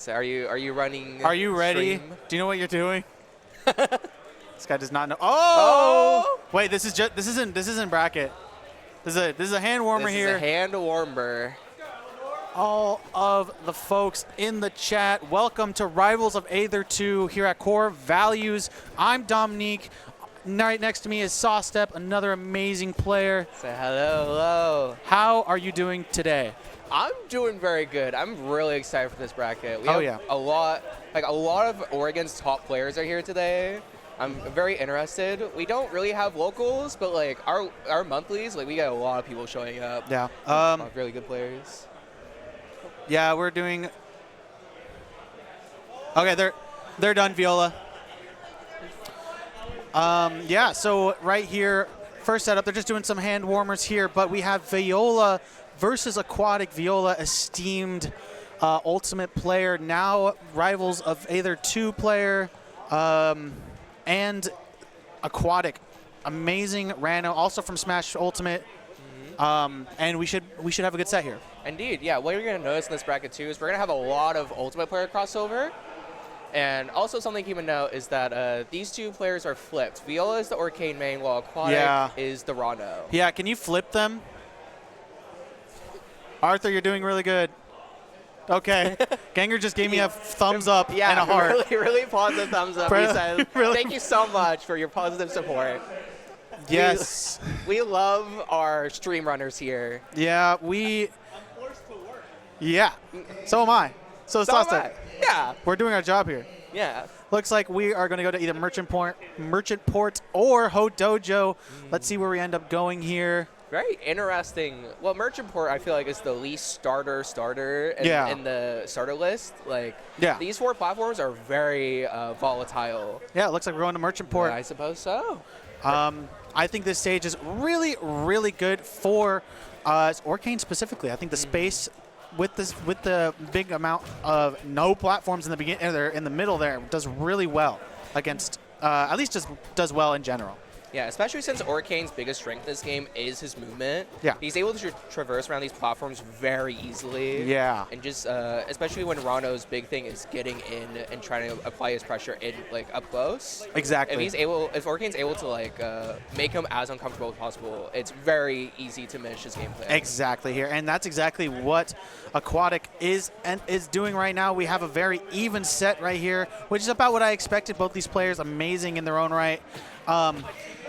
So are you running? Are you ready? stream? Do you know what you're doing? This guy does not know. Oh! Wait, this isn't bracket. This is a hand warmer here. This is a hand warmer. All of the folks in the chat, welcome to Rivals of Aether 2 here at Core Values. I'm Dominique. Right next to me is Sawstep, another amazing player. Say hello. How are you doing today? I'm doing very good. I'm really excited for this bracket. We have a lot of Oregon's top players are here today. I'm very interested. We don't really have locals, but like our monthlies, like we got a lot of people showing up. Yeah. A lot of really good players. Yeah, we're doing. Okay, they're done, Viola. Yeah, so right here, first setup, they're just doing some hand warmers here, but we have Viola versus Aquatic. Viola, esteemed ultimate player, now Rivals of Aether 2 player, and Aquatic, amazing Ranno, also from Smash Ultimate. And we should have a good set here. Indeed, yeah. What you're going to notice in this bracket too is we're going to have a lot of Ultimate player crossover. And also something to keep in note is that these two players are flipped. Viola is the Orcane main, while Aquatic is the Ranno. Yeah, can you flip them? Arthur, you're doing really good. Okay. Ganger just gave me a thumbs up and a heart. Really positive thumbs up. He said, thank you so much for your positive support. Yes. We love our stream runners here. Yeah, I'm forced to work. Yeah. So am I. So is Sasta. Yeah. We're doing our job here. Yeah. Looks like we are going to go to either Merchant Port or Ho Dojo. Let's see where we end up going here. Very interesting. Well, Merchant Port, I feel like, is the least starter in the starter list. Like, these four platforms are very volatile. Yeah, it looks like we're going to Merchant Port. Yeah, I suppose so. I think this stage is really, really good for Orcane specifically. I think the space with the big amount of no platforms in the beginning, in the middle there, does really well against. At least just does well in general. Yeah, especially since Orcane's biggest strength in this game is his movement. Yeah. He's able to traverse around these platforms very easily. Yeah. And just, especially when Ranno's big thing is getting in and trying to apply his pressure in, like, up close. Exactly. If Orcane's able to, like, make him as uncomfortable as possible, it's very easy to manage his gameplay. Exactly here. And that's exactly what Aquatic is doing right now. We have a very even set right here, which is about what I expected. Both these players amazing in their own right.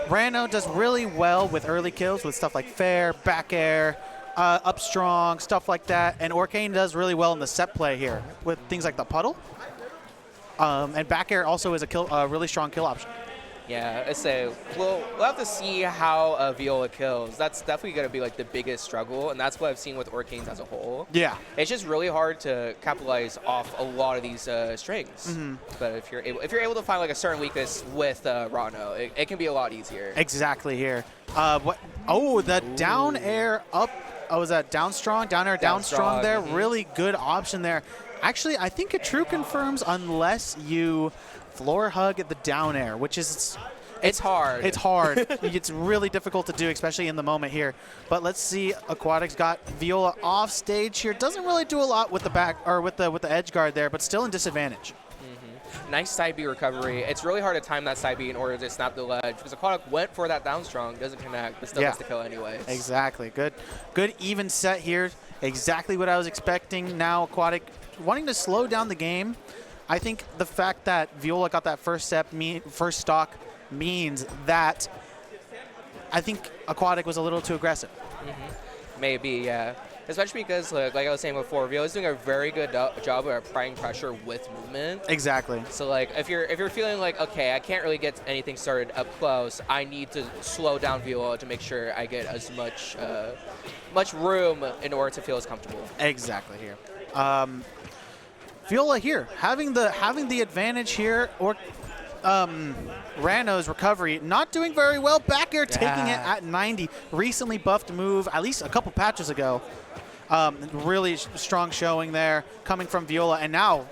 Ranno does really well with early kills with stuff like fair, back air, up strong, stuff like that. And Orcane does really well in the set play here with things like the puddle. And back air also is a really strong kill option. Yeah, I say we'll have to see how Viola kills. That's definitely going to be like the biggest struggle, and that's what I've seen with Orcanes as a whole. Yeah, it's just really hard to capitalize off a lot of these strings. But if you're able to find like a certain weakness with Ranno, it can be a lot easier. Exactly here. The down air up. Oh, was that down strong? Down air down strong there. Really good option there. Actually, I think it true confirms unless you floor hug at the down air, which is it's hard. It's hard. It's really difficult to do, especially in the moment here. But let's see. Aquatic's got Viola off stage here. Doesn't really do a lot with the back or with the edge guard there, but still in disadvantage. Nice side B recovery. It's really hard to time that side B in order to snap the ledge because Aquatic went for that down strong, doesn't connect, but still gets the kill anyways. Exactly. Good even set here. Exactly what I was expecting. Now Aquatic wanting to slow down the game. I think the fact that Viola got that first stock means that I think Aquatic was a little too aggressive. Maybe, yeah. Especially because, like I was saying before, Viola's doing a very good job of applying pressure with movement. Exactly. So, like, if you're feeling like, okay, I can't really get anything started up close, I need to slow down Viola to make sure I get as much room in order to feel as comfortable. Exactly here. Viola here having the advantage here, or Ranno's recovery not doing very well. Back air taking it at 90. Recently buffed move, at least a couple patches ago. Really strong showing there coming from Viola, and now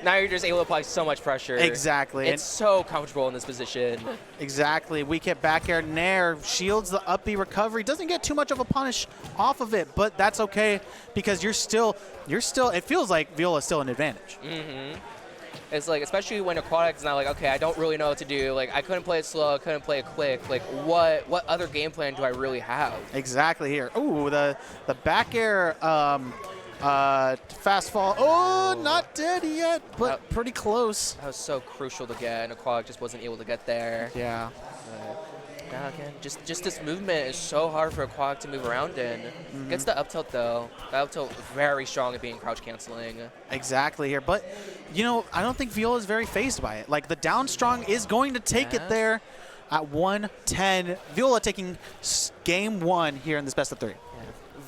now you're just able to apply so much pressure. Exactly. It's so comfortable in this position. Exactly. Weak hit back air nair, shields the up B recovery. Doesn't get too much of a punish off of it, but that's okay because you're still, it feels like Viola's still an advantage. It's like, especially when Aquatic's not like, okay, I don't really know what to do. Like, I couldn't play it slow, I couldn't play it quick. Like, what other game plan do I really have? Exactly here. Ooh, the back air fast fall. Oh, not dead yet, but pretty close. That was so crucial to get, and Aquatic just wasn't able to get there. Yeah. Now again, just this movement is so hard for Aquatic to move around in. Gets the up tilt though. That up tilt very strong at being crouch canceling. Exactly here, but you know, I don't think Viola is very phased by it. Like the down strong is going to take it there at 110. Viola taking game 1 here in this best of 3. Yeah.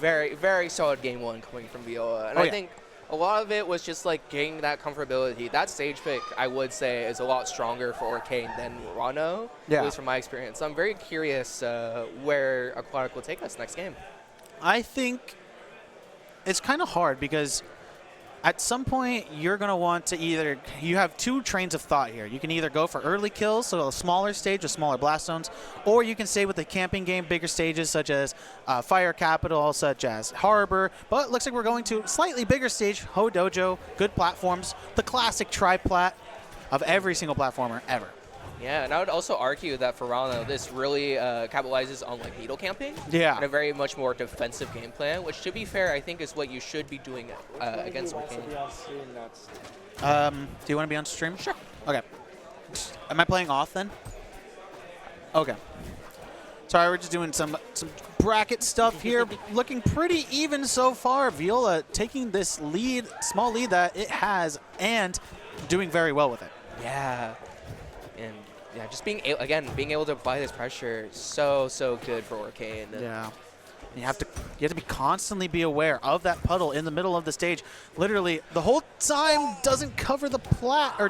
Very, very solid game 1 coming from Viola. And I think a lot of it was just like getting that comfortability. That stage pick, I would say, is a lot stronger for Orcane than Ranno, at least from my experience. So I'm very curious where Aquatic will take us next game. I think it's kind of hard because at some point you're going to want to either, you have 2 trains of thought here. You can either go for early kills, so a smaller stage with smaller blast zones, or you can stay with the camping game, bigger stages such as Fire Capital, such as Harbor, but it looks like we're going to slightly bigger stage, Ho Dojo, good platforms, the classic tri-plat of every single platformer ever. Yeah, and I would also argue that for Ranno, this really capitalizes on like needle camping. Yeah. And a very much more defensive game plan, which to be fair, I think is what you should be doing against Orcane. Do you want to be on stream? Sure. Okay. Am I playing off then? Okay. Sorry, we're just doing some bracket stuff here. Looking pretty even so far. Viola taking this lead, small lead that it has, and doing very well with it. Yeah. And yeah, just being able to apply this pressure, so good for Orcane. Yeah, you have to be constantly be aware of that puddle in the middle of the stage. Literally, the whole time doesn't cover the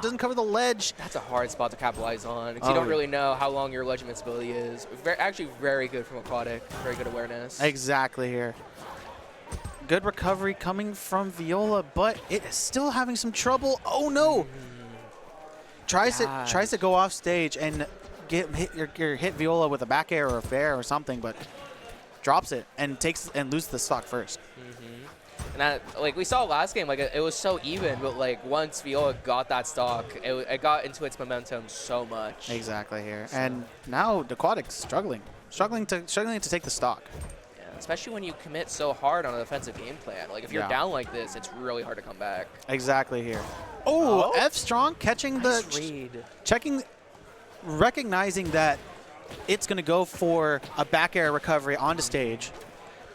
doesn't cover the ledge. That's a hard spot to capitalize on because you don't really know how long your ledge invincibility is. Actually, very good from Aquatic. Very good awareness. Exactly here. Good recovery coming from Viola, but it is still having some trouble. Oh no! Tries to go off stage and hit Viola with a back air or a fair or something, but drops it and loses the stock first. And that, like we saw last game, like it was so even, but like once Viola got that stock, it got into its momentum so much. Exactly here, and now Aquatic's struggling to take the stock. Yeah, especially when you commit so hard on a defensive game plan. Like if you're down like this, it's really hard to come back. Exactly here. Oh, F strong catching nice read. Recognizing that it's going to go for a back air recovery onto stage.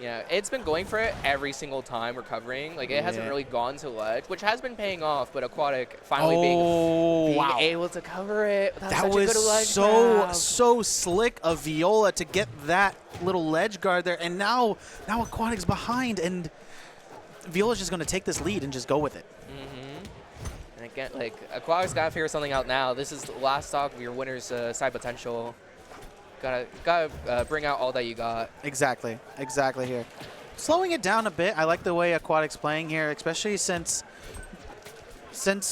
Yeah, it's been going for it every single time recovering. Like it hasn't really gone to ledge, which has been paying off. But Aquatic finally being able to cover it. That was so slick of Viola to get that little ledge guard there, and now Aquatic's behind, and Viola's just going to take this lead and just go with it. And again, like Aquatic's got to figure something out now. This is the last stock of your winner's side potential. Gotta bring out all that you got. Exactly here. Slowing it down a bit. I like the way Aquatic's playing here, especially since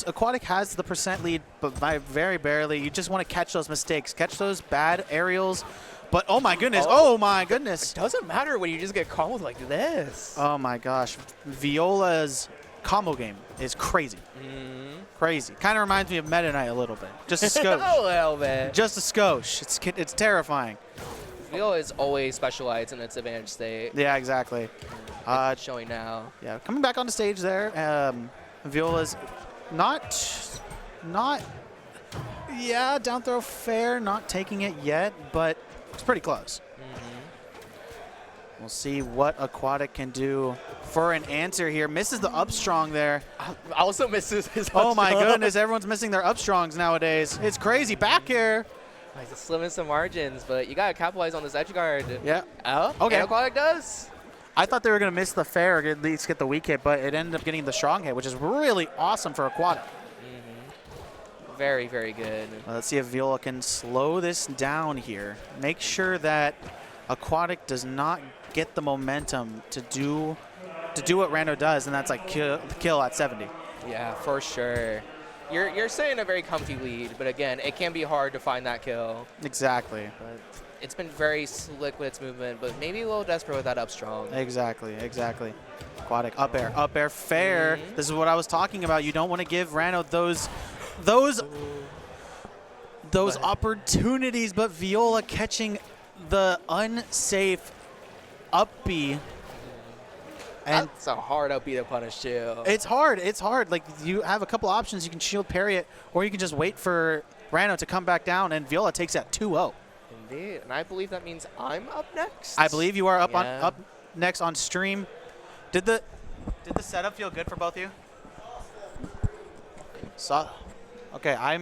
Aquatic has the percent lead, but by very barely. You just want to catch those mistakes, catch those bad aerials. But oh my goodness, It doesn't matter when you just get comboed like this. Oh my gosh, Viola's combo game is crazy. Crazy. Kind of reminds me of Meta Knight a little bit. Just a skosh. A little bit. Just a skosh. It's terrifying. Viola is always specialized in its advantage state. Yeah, exactly. Showing now. Yeah, coming back on the stage there. Viola's not. Yeah, down throw fair. Not taking it yet, but it's pretty close. We'll see what Aquatic can do for an answer here. Misses the up strong there. Also misses his up Oh my goodness, everyone's missing their up strongs nowadays. It's crazy. Back air. He's just slimming some margins, but you got to capitalize on this edge guard. Yeah. Oh, okay. And Aquatic does. I thought they were going to miss the fair or at least get the weak hit, but it ended up getting the strong hit, which is really awesome for Aquatic. Very, very good. Let's see if Viola can slow this down here. Make sure that Aquatic does not get the momentum to do what Ranno does, and that's like kill at 70. Yeah, for sure. you're sitting in a very comfy lead, but again, it can be hard to find that kill. Exactly. But it's been very slick with its movement, but maybe a little desperate with that up strong. Exactly. Aquatic, up air, fair. This is what I was talking about. You don't want to give Ranno those opportunities, but Viola catching the unsafe up B. And that's a hard up B to punish too. It's hard. Like, you have a couple options. You can shield parry it, or you can just wait for Ranno to come back down, and Viola takes that 2-0. Indeed, and I believe that means I'm up next. I believe you are up next on stream. Did the setup feel good for both of you? Okay, I'm